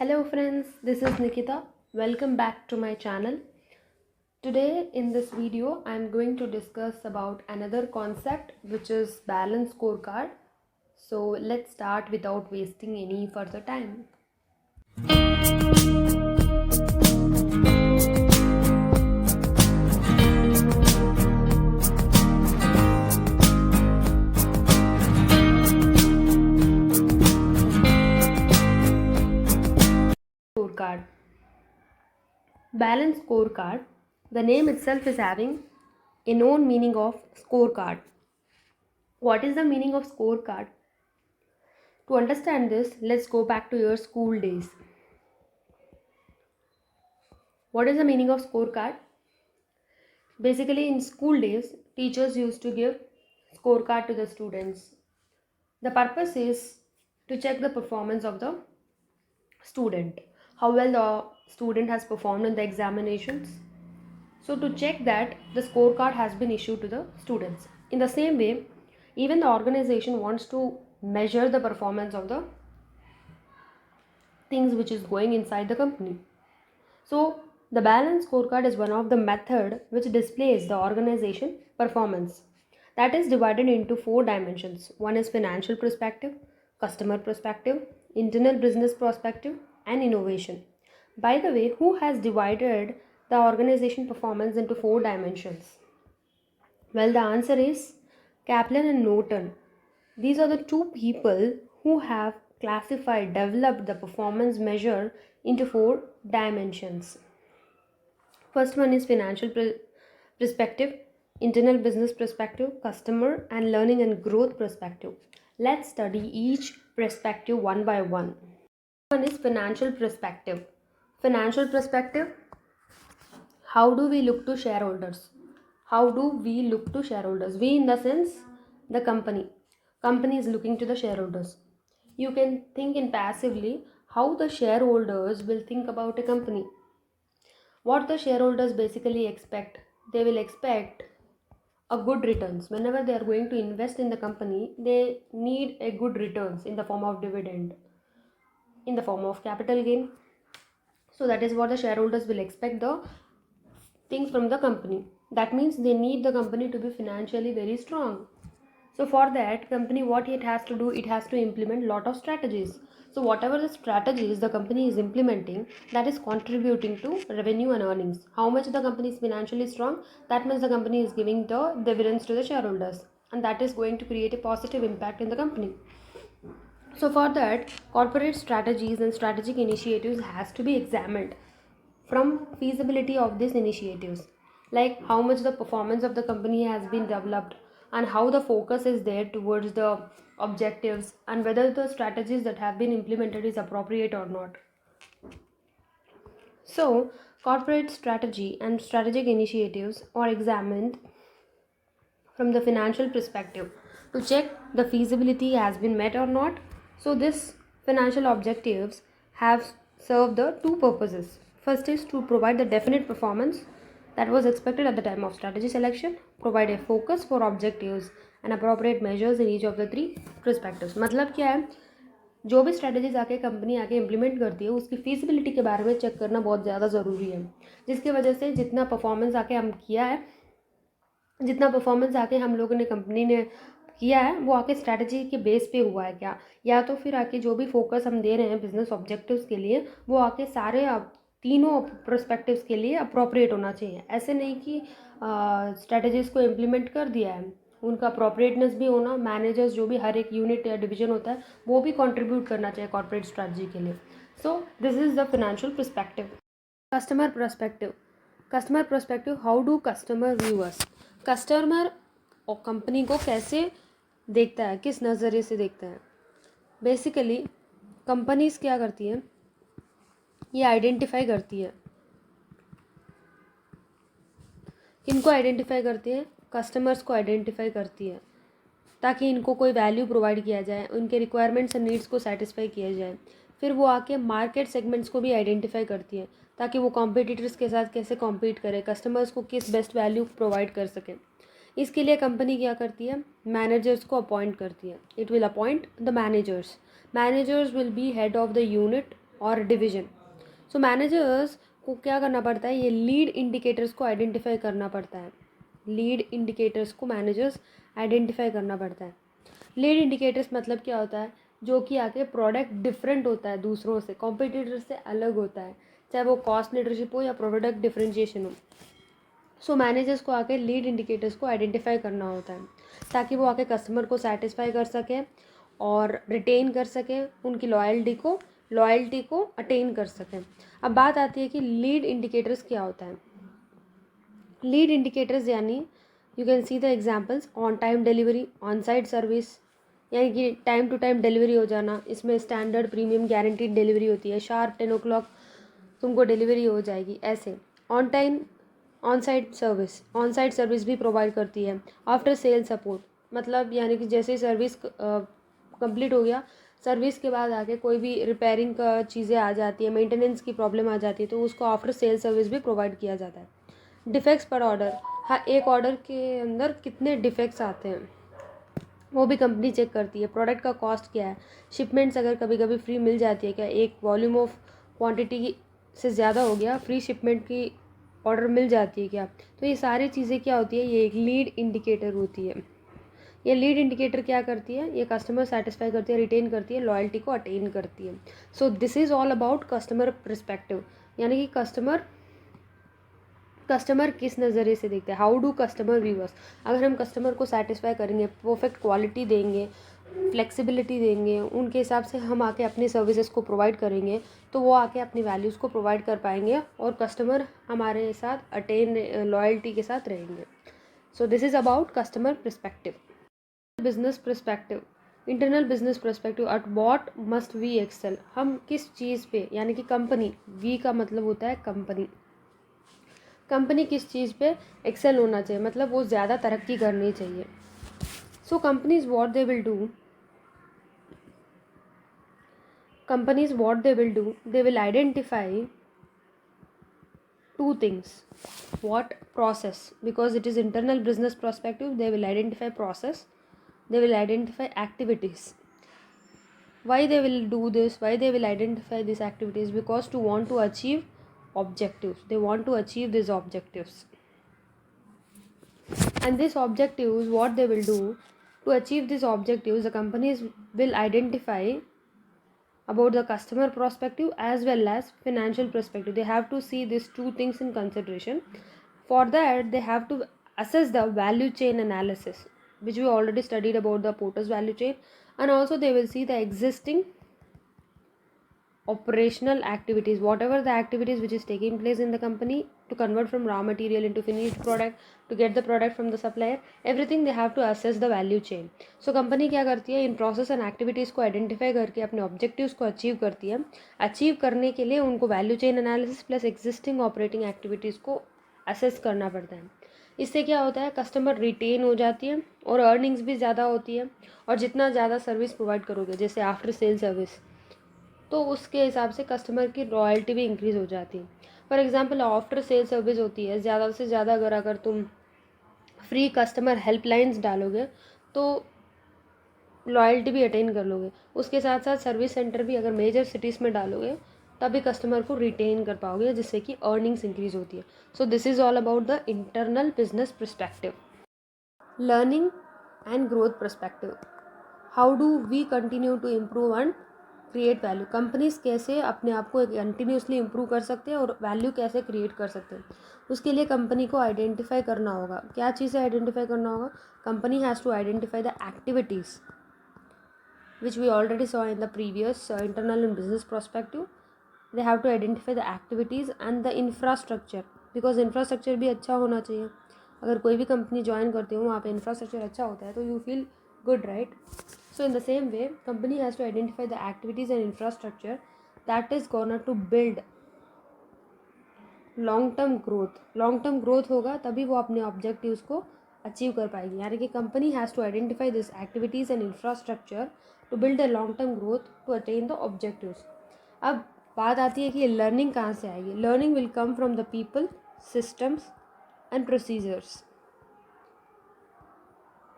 Hello friends, this is Nikita. Welcome back to my channel. Today in this video I am going to discuss about another concept which is balance scorecard. So let's start without wasting any further time. Scorecard. Balance scorecard. The name itself is having a known meaning of scorecard. What is the meaning of scorecard? To understand this, let's go back to your school days. What is the meaning of scorecard? Basically, in school days, teachers used to give scorecard to the students. The purpose is to check the performance of the student, how well the student has performed in the examinations. So, to check that, the scorecard has been issued to the students. In the same way, even the organization wants to measure the performance of the things which is going inside the company. So, the balance scorecard is one of the method which displays the organization performance. That is divided into four dimensions. One is financial perspective, customer perspective, internal business perspective, and innovation. By the way, who has divided the organization performance into four dimensions? Well, the answer is Kaplan and Norton. These are the two people who have developed the performance measure into four dimensions. First one is perspective, internal business perspective, customer and learning and growth perspective. Let's study each perspective one by one. One is financial perspective. Financial perspective, how do we look to shareholders? How do we look to shareholders? We in the sense the company. Company is looking to the shareholders. You can think in passively how the shareholders will think about a company. What the shareholders basically expect, they will expect a good returns. Whenever they are going to invest in the company, they need a good returns in the form of dividend, in the form of capital gain. So that is what the shareholders will expect the things from the company. That means they need the company to be financially very strong. So for that company, what it has to do, it has to implement lot of strategies. So whatever the strategies the company is implementing, that is contributing to revenue and earnings. How much the company is financially strong, that means the company is giving the dividends to the shareholders, and that is going to create a positive impact in the company. So for that, corporate strategies and strategic initiatives has to be examined from feasibility of these initiatives, like how much the performance of the company has been developed and how the focus is there towards the objectives and whether the strategies that have been implemented is appropriate or not. So corporate strategy and strategic initiatives are examined from the financial perspective to check the feasibility has been met or not. So this financial objectives have served the two purposes. First is to provide the definite performance that was expected at the time of strategy selection, provide a focus for objectives and appropriate measures in each of the three perspectives. मतलब क्या है, जो भी strategies आके company आके implement करती है उसकी फीसिबिलिटी के बारे में चेक करना बहुत ज़्यादा ज़रूरी है, जिसकी वजह से जितना परफॉर्मेंस आके हम किया है, जितना परफॉर्मेंस आके हम लोगों ने कंपनी ने किया है वो आके स्ट्रैटेजी के बेस पे हुआ है क्या, या तो फिर आके जो भी फोकस हम दे रहे हैं बिजनेस ऑब्जेक्टिव्स के लिए वो आके सारे तीनों प्रोस्पेक्टिव्स के लिए अप्रोप्रिएट होना चाहिए. ऐसे नहीं कि स्ट्रैटेजीज़ को इम्प्लीमेंट कर दिया है, उनका अप्रोप्रिएटनेस भी होना, मैनेजर्स जो भी हर एक यूनिट या डिवीजन होता है वो भी कंट्रीब्यूट करना चाहिए कॉर्पोरेट स्ट्रैटेजी के लिए. So this is the financial perspective. Customer perspective. Customer perspective, how do customer view us. Customer और कंपनी को कैसे देखता है, किस नज़रिए से देखता है. बेसिकली कंपनीज़ क्या करती हैं, ये आइडेंटिफाई करती है. किनको आइडेंटिफाई करती है, कस्टमर्स को आइडेंटिफाई करती है ताकि इनको कोई वैल्यू प्रोवाइड किया जाए, उनके रिक्वायरमेंट्स एंड नीड्स को सेटिस्फाई किया जाए. फिर वो आके मार्केट सेगमेंट्स को भी आइडेंटिफाई करती है ताकि वो कॉम्पिटिटर्स के साथ कैसे कॉम्पीट करे, कस्टमर्स को किस बेस्ट वैल्यू प्रोवाइड कर सके. इसके लिए कंपनी क्या करती है, मैनेजर्स को अपॉइंट करती है. It will appoint the managers. Managers will be head of the unit और डिवीजन। सो मैनेजर्स को क्या करना पड़ता है, ये लीड इंडिकेटर्स को आइडेंटिफाई करना पड़ता है। लीड इंडिकेटर्स को मैनेजर्स आइडेंटिफाई करना पड़ता है। लीड इंडिकेटर्स मतलब क्या होता है, जो कि आके प्रोडक्ट डिफरेंट होता है दूसरों से, कॉम्पिटिटर से अलग होता है, चाहे वो कॉस्ट लीडरशिप हो या प्रोडक्ट डिफरेंशिएशन हो। सो मैनेजर्स को आके लीड इंडिकेटर्स को आइडेंटिफाई करना होता है, ताकि वो आके कस्टमर को सेटिस्फाई कर सकें और रिटेन कर सकें, उनकी लॉयल्टी को अटेन कर सकें। अब बात आती है कि लीड इंडिकेटर्स क्या होता है। लीड इंडिकेटर्स यानी you can see the examples, on time delivery, on site service, यानी कि टाइम टू टाइम डिलीवरी हो जाना। इसमें स्टैंडर्ड प्रीमियम गारंटीड डिलीवरी होती है, शार्प 10 o'clock तुमको डिलीवरी हो जाएगी ऐसे। On time on site service भी प्रोवाइड करती है। आफ्टर सेल सपोर्ट मतलब यानी कि जैसे सर्विस कंप्लीट हो गया, सर्विस के बाद आके कोई भी रिपेयरिंग का चीज़ें आ जाती है, मेंटेनेंस की प्रॉब्लम आ जाती है, तो उसको आफ्टर सेल सर्विस भी प्रोवाइड किया जाता है। डिफेक्ट्स पर ऑर्डर, हाँ एक ऑर्डर के अंदर कितने डिफेक्ट्स आते हैं वो भी कंपनी चेक करती है। प्रोडक्ट का कॉस्ट क्या है, शिपमेंट्स अगर कभी कभी फ्री मिल जाती है क्या, एक वॉल्यूम ऑफ क्वांटिटी से ज़्यादा हो गया, फ्री शिपमेंट की ऑर्डर मिल जाती है क्या। तो ये सारी चीज़ें क्या होती है, ये एक लीड इंडिकेटर होती है। ये लीड इंडिकेटर क्या करती है, ये कस्टमर सेटिस्फाई करती है, रिटेन करती है, लॉयल्टी को अटेन करती है। So this is all about customer perspective, यानी कि कस्टमर किस नज़रिए से देखते हैं, हाउ डू कस्टमर व्यूअर्स। अगर हम कस्टमर को सेटिस्फाई करेंगे, परफेक्ट क्वालिटी देंगे, फ्लेक्सिबिलिटी देंगे, उनके हिसाब से हम आके अपनी सर्विसेज को प्रोवाइड करेंगे, तो वो आके अपनी वैल्यूज़ को प्रोवाइड कर पाएंगे और कस्टमर हमारे साथ अटेन लॉयल्टी के साथ रहेंगे। So this is about customer perspective. Business perspective, internal business perspective, at what must we excel, हम किस चीज़ पे, यानी कि कंपनी, वी का मतलब होता है कंपनी किस चीज़ पे एक्सेल होना चाहिए, मतलब वो ज़्यादा तरक्की करनी चाहिए। सो companies what they will do, they will identify two things. What? Process, because it is internal business perspective, they will identify process, they will identify activities. Why they will do this, why they will identify these activities, because to want to achieve objectives, they want to achieve these objectives. And these objectives, what they will do to achieve these objectives, the companies will identify about the customer perspective as well as financial perspective. They have to see these two things in consideration. For that, they have to assess the value chain analysis, which we already studied about the Porter's value chain, and also they will see the existing operational activities, whatever the activities which is taking place in the company to convert from raw material into finished product, to get the product from the supplier, everything they have to assess the value chain. So company क्या करती है, इन process and activities को identify करके अपने objectives को achieve करती है। achieve करने के लिए उनको value chain analysis plus existing operating activities को assess करना पड़ता है। इससे क्या होता है, कस्टमर रिटेन हो जाती है और अर्निंग्स भी ज़्यादा होती है। और जितना ज़्यादा सर्विस प्रोवाइड करोगे, जैसे आफ्टर सेल सर्विस, तो उसके हिसाब से कस्टमर की रॉयल्टी भी इंक्रीज़ हो जाती है। For example after sale service होती है, ज़्यादा से ज़्यादा अगर तुम फ्री कस्टमर हेल्पलाइंस डालोगे तो लॉयल्टी भी अटेन कर लोगे। उसके साथ साथ सर्विस सेंटर भी अगर मेजर सिटीज़ में डालोगे तभी कस्टमर को रिटेन कर पाओगे, जिससे कि अर्निंग्स इंक्रीज़ होती है। So this is all about the internal business perspective. Learning and growth perspective, how do we continue to improve and create value. Companies कैसे अपने आप को कंटिन्यूसली इम्प्रूव कर सकते हैं और वैल्यू कैसे क्रिएट कर सकते हैं, उसके लिए कंपनी को आइडेंटिफाई करना होगा। क्या चीज़ें आइडेंटिफाई करना होगा, company has to identify the activities which we already saw in the previous internal and business perspective. They have to identify the activities and the infrastructure, because infrastructure भी अच्छा होना चाहिए। अगर कोई भी कंपनी ज्वाइन करते हो वहाँ पे इंफ्रास्ट्रक्चर अच्छा होता है तो you feel good, right. So in the same way, company has to identify the activities and infrastructure that is gonna to build long term growth होगा तभी वो अपने ऑब्जेक्टिव्स को अचीव कर पाएगी। यानी कि company has to identify this activities and infrastructure to build a long term growth to attain the objectives. अब बात आती है कि ये लर्निंग कहाँ से आएगी। Learning will come from the people, systems and procedures.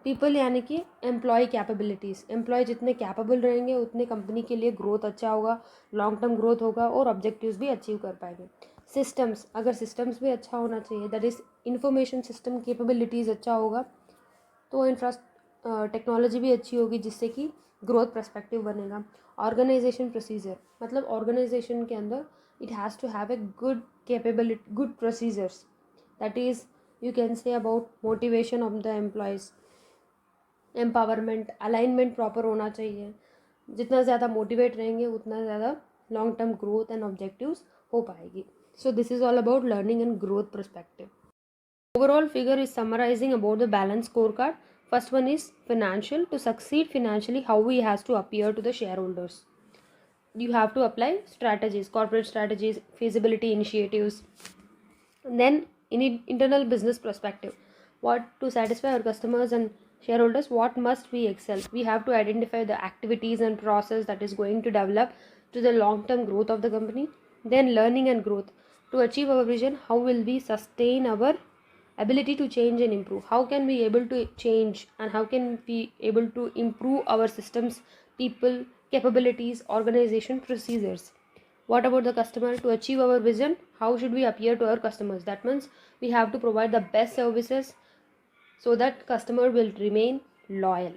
People यानी कि एम्प्लॉय कैपेबिलिटीज़, एम्प्लॉय जितने कैपेबल रहेंगे उतने कंपनी के लिए ग्रोथ अच्छा होगा, लॉन्ग टर्म ग्रोथ होगा और ऑब्जेक्टिव्स भी अचीव कर पाएंगे। सिस्टम्स, अगर सिस्टम्स भी अच्छा होना चाहिए, that is information system capabilities अच्छा होगा तो टेक्नोलॉजी भी अच्छी होगी जिससे कि ग्रोथ पर्सपेक्टिव बनेगा। ऑर्गेनाइजेशन प्रोसीजर, मतलब ऑर्गेनाइजेशन के अंदर it has to have a good capability, good procedures, that is you can say about motivation of the employees, empowerment, alignment proper होना चाहिए। जितना ज़्यादा मोटिवेट रहेंगे उतना ज़्यादा long term growth and objectives हो पाएगी। So this is all about learning and growth perspective. Overall figure is summarizing about the balanced scorecard. First one is financial. To succeed financially, how we has to appear to the shareholders. You have to apply strategies, corporate strategies, feasibility initiatives. Then in internal business perspective, what to satisfy our customers and shareholders, what must we excel? We have to identify the activities and process that is going to develop to the long term growth of the company. Then learning and growth. To achieve our vision, how will we sustain our ability to change and improve? How can we able to change and how can we able to improve our systems, people, capabilities, organization, procedures? What about the customer? To achieve our vision, how should we appear to our customers? That means we have to provide the best services so that customer will remain loyal.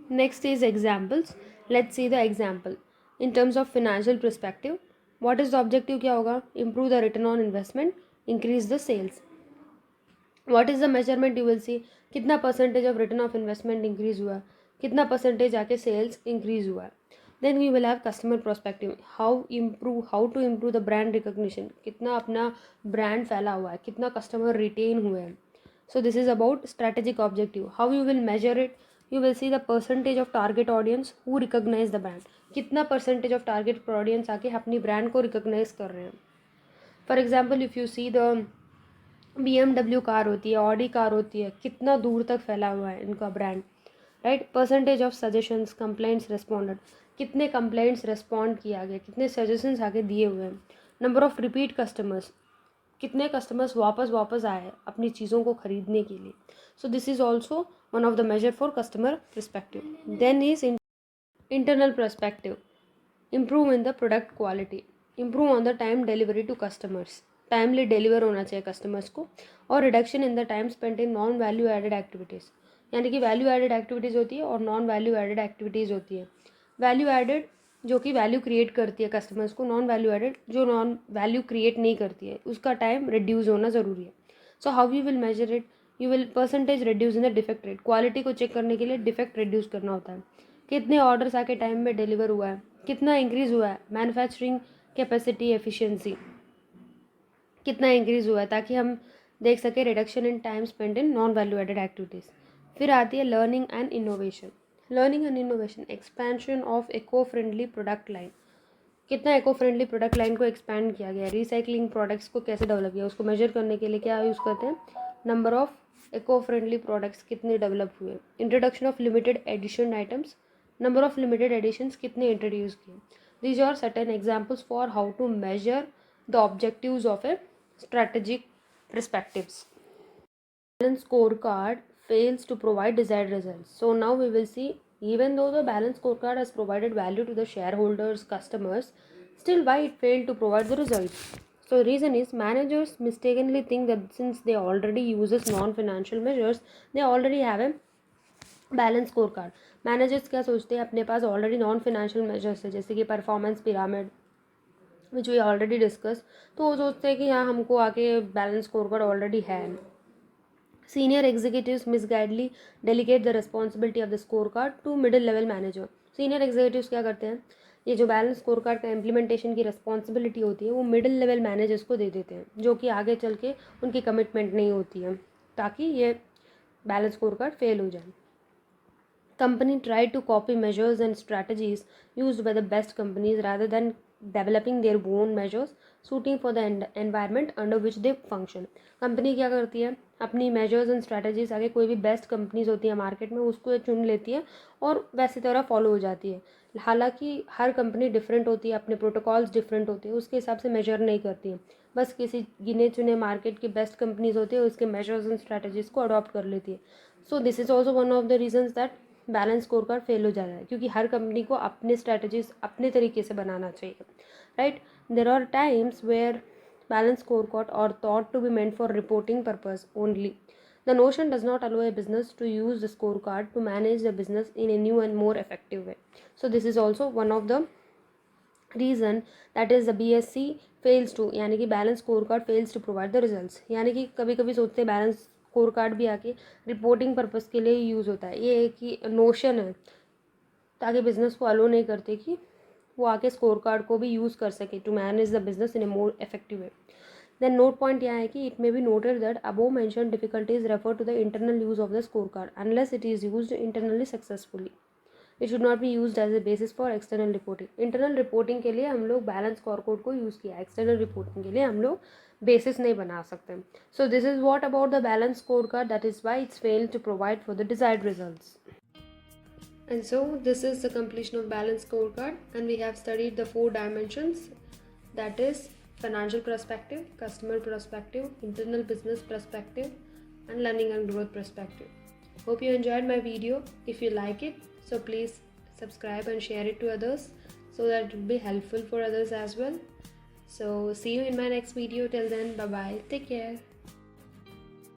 Next is examples. Let's see the example. In terms of financial perspective, what is the objective? क्या होगा? Improve the return on investment, increase the sales. What is the measurement? You will see कितना percentage of return of investment increase हुआ, कितना percentage आके sales increase हुआ. Then we will have customer perspective. How to improve the brand recognition. कितना अपना brand फैला हुआ है, कितना customer retain हुए हैं. So this is about strategic objective. How you will measure it? You will see the percentage of target audience who recognize the brand. कितना percentage of target audience आके अपनी brand को recognize कर रहे हैं. For example, if you see the BMW car होती है, Audi car होती है, कितना दूर तक फैला हुआ है इनका brand, right. Percentage of suggestions, complaints responded, कितने कंप्लेंट्स रिस्पॉन्ड किया गया, कितने सजेशंस आगे दिए हुए हैं. नंबर ऑफ रिपीट कस्टमर्स, कितने कस्टमर्स वापस आए अपनी चीज़ों को खरीदने के लिए. So this is also one of the major for customer perspective. Then is internal perspective. Improve in the product quality, improve on the time delivery to customers, timely deliver होना चाहिए कस्टमर्स को. और reduction in the time spent in non value added activities, यानी कि value added activities होती है और non value added activities होती है. वैल्यू एडेड जो कि वैल्यू क्रिएट करती है कस्टमर्स को, नॉन वैल्यू एडेड जो नॉन वैल्यू क्रिएट नहीं करती है, उसका टाइम रिड्यूस होना ज़रूरी है. So how you will measure it? You will percentage reduce in the defect rate. Quality को चेक करने के लिए डिफेक्ट रिड्यूस करना होता है. कितने ऑर्डर्स आके टाइम में डिलीवर हुआ है, कितना इंक्रीज़ हुआ है मैन्युफैक्चरिंग कैपेसिटी एफिशिएंसी, कितना इंक्रीज़ हुआ है, ताकि हम देख सकें reduction in time spend in non value added activities. फिर आती है learning and innovation. Learning and innovation, expansion of eco friendly product line, कितना इको फ्रेंडली प्रोडक्ट लाइन को एक्सपैंड किया गया, रिसाइकलिंग प्रोडक्ट्स को कैसे डेवलप किया, उसको मेजर करने के लिए क्या यूज़ करते हैं, number of eco friendly products कितने डेवलप हुए. Introduction of limited edition items, number of limited editions कितने इंट्रोड्यूस किए. These are certain examples for how to measure the objectives of a strategic perspectives. Balance scorecard fails to provide desired results. So now we will see, even though the balance scorecard has provided value to the shareholders, customers, still why it failed to provide the results. So the reason is managers mistakenly think that since they already uses non-financial measures, they already have a balance score card. Managers क्या सोचते हैं, अपने पास already non financial measures है जैसे कि performance pyramid which we already discuss, तो वो सोचते हैं कि यहाँ हमको आके बैलेंस स्कोर कार्ड ऑलरेडी है. Senior executives misguidedly delegate the responsibility of the score card to middle level manager. Senior executives क्या करते हैं, ये जो बैलेंस स्कोर कार्ड का इम्प्लीमेंटेशन की रिस्पॉन्सिबिलिटी होती है वो मिडिल लेवल मैनेजर्स को दे देते हैं, जो कि आगे चल के उनकी कमिटमेंट नहीं होती है, ताकि ये बैलेंस स्कोर कार्ड फेल हो जाए. Company tried to copy measures and strategies used by the best companies rather than developing their own measures suiting for the environment under which they function. Company क्या करती है, अपनी measures and strategies आगे कोई भी best companies होती है market में उसको चुन लेती है और वैसी तरह फॉलो हो जाती है. हालांकि हर कंपनी डिफरेंट होती है, अपने प्रोटोकॉल्स डिफरेंट होते हैं, उसके हिसाब से मेजर नहीं करती है, बस किसी गिने चुने मार्केट की बेस्ट कंपनीज होती है उसके मेजर्स एंड स्ट्रैटेजीज को अडॉप्ट कर लेती है. So this is also one of the reasons that balance score card fail हो जा रहा है, क्योंकि हर कंपनी को अपने स्ट्रैटेजीज अपने तरीके से बनाना चाहिए, right. There are times where balance scorecard are thought to be meant for reporting purpose only. The notion does not allow a business to use the scorecard to manage the business in a new and more effective way. So this is also one of the reason that is the BSc fails to, यानी कि balance score card fails to provide the results. यानी कि कभी कभी सोचते हैं balance score card भी आके रिपोर्टिंग पर्पज़ के लिए यूज़ होता है. ये एक ही नोशन है, ताकि बिजनेस को अलो नहीं करते कि वो आके स्कोर कार्ड को भी यूज़ कर सके to manage the business in a more effective way. Then note point यहाँ है कि it may be noted that above mention difficulties refer to the internal use of the score card unless it is used internally successfully. It should not be used as a basis for external reporting. Internal reporting के लिए हम लोग balance score card को use किया, external reporting के लिए हम लोग बेसिस नहीं बना सकते. So this is what about the balance score card, that is why it's fail to provide for the desired results. And so this is the completion of balance scorecard, and we have studied the 4 dimensions, that is financial perspective, customer perspective, internal business perspective, and learning and growth perspective. Hope you enjoyed my video. If you like it, so please subscribe and share it to others so that it will be helpful for others as well. So see you in my next video. Till then, bye bye, take care.